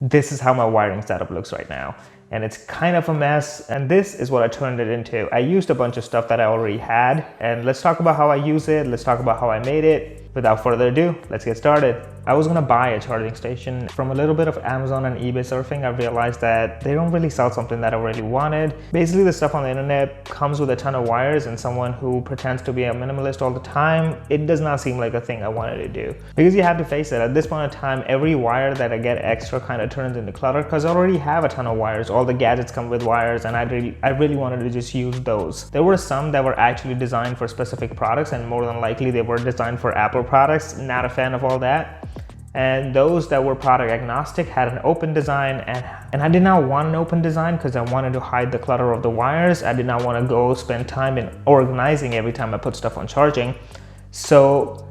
This is how my wiring setup looks right now. And it's kind of a mess, and this is what I turned it into. I used a bunch of stuff that I already had, and let's talk about how I use it. Let's talk about how I made it. Without further ado, let's get started. I was gonna buy a charging station. From a little bit of Amazon and eBay surfing, I realized that they don't really sell something that I really wanted. Basically, the stuff on the internet comes with a ton of wires, and someone who pretends to be a minimalist all the time, it does not seem like a thing I wanted to do. Because you have to face it, at this point in time, every wire that I get extra kind of turns into clutter because I already have a ton of wires. All the gadgets come with wires, and I really wanted to just use those. There were some that were actually designed for specific products, and more than likely they were designed for Apple products. Not a fan of all that. And those that were product agnostic had an open design, and I did not want an open design because I wanted to hide the clutter of the wires. I did not want to go spend time in organizing every time I put stuff on charging. So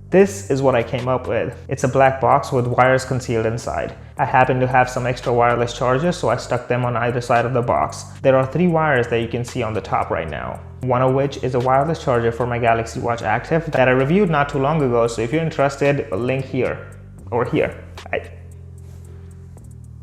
this is what I came up with. It's a black box with wires concealed inside. I happen to have some extra wireless chargers, so I stuck them on either side of the box. There are 3 wires that you can see on the top right now. One of which is a wireless charger for my Galaxy Watch Active that I reviewed not too long ago, so if you're interested, a link here or here.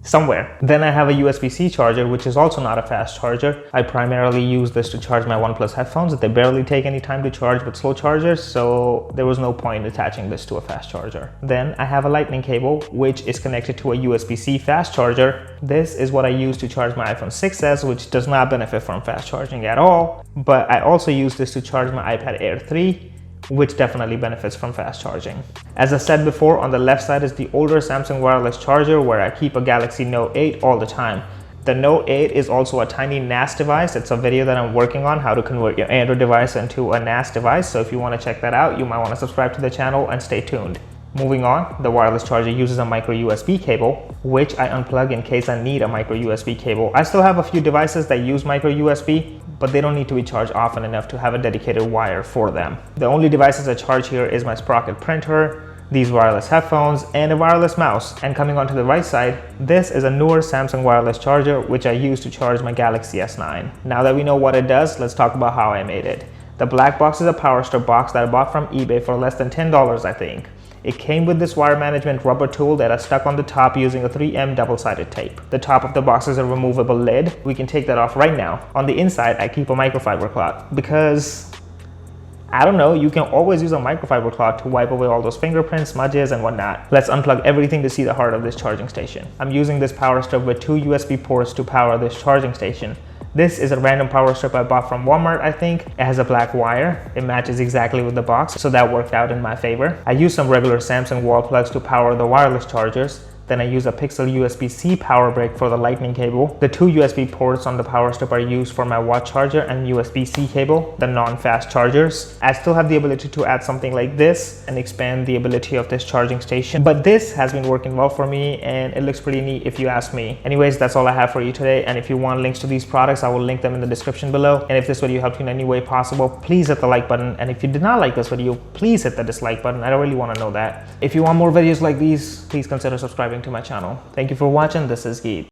Somewhere. Then I have a USB-C charger, which is also not a fast charger. I primarily use this to charge my OnePlus headphones. They barely take any time to charge with slow chargers, so there was no point attaching this to a fast charger. Then I have a lightning cable, which is connected to a USB-C fast charger. This is what I use to charge my iPhone 6s, which does not benefit from fast charging at all. But I also use this to charge my iPad Air 3, which definitely benefits from fast charging. As I said before, on the left side is the older Samsung wireless charger where I keep a Galaxy Note 8 all the time. The Note 8 is also a tiny NAS device. It's a video that I'm working on, how to convert your Android device into a NAS device. So if you want to check that out, you might want to subscribe to the channel and stay tuned. Moving on, the wireless charger uses a micro USB cable, which I unplug in case I need a micro USB cable. I still have a few devices that use micro USB, but they don't need to be charged often enough to have a dedicated wire for them. The only devices I charge here is my Sprocket printer, these wireless headphones, and a wireless mouse. And coming onto the right side, this is a newer Samsung wireless charger, which I use to charge my Galaxy S9. Now that we know what it does, let's talk about how I made it. The black box is a power strip box that I bought from eBay for less than $10, I think. It came with this wire management rubber tool that I stuck on the top using a 3M double-sided tape. The top of the box is a removable lid. We can take that off right now. On the inside, I keep a microfiber cloth because, I don't know, you can always use a microfiber cloth to wipe away all those fingerprints, smudges, and whatnot. Let's unplug everything to see the heart of this charging station. I'm using this power strip with 2 USB ports to power this charging station. This is a random power strip I bought from Walmart, I think. It has a black wire. It matches exactly with the box, so that worked out in my favor. I use some regular Samsung wall plugs to power the wireless chargers. Then I use a Pixel USB-C power brick for the lightning cable. The 2 USB ports on the power strip are used for my watch charger and USB-C cable, the non-fast chargers. I still have the ability to add something like this and expand the ability of this charging station. But this has been working well for me, and it looks pretty neat if you ask me. Anyways, that's all I have for you today. And if you want links to these products, I will link them in the description below. And if this video helped you in any way possible, please hit the like button. And if you did not like this video, please hit the dislike button. I really want to know that. If you want more videos like these, please consider subscribing to my channel. Thank you for watching. This is Geet.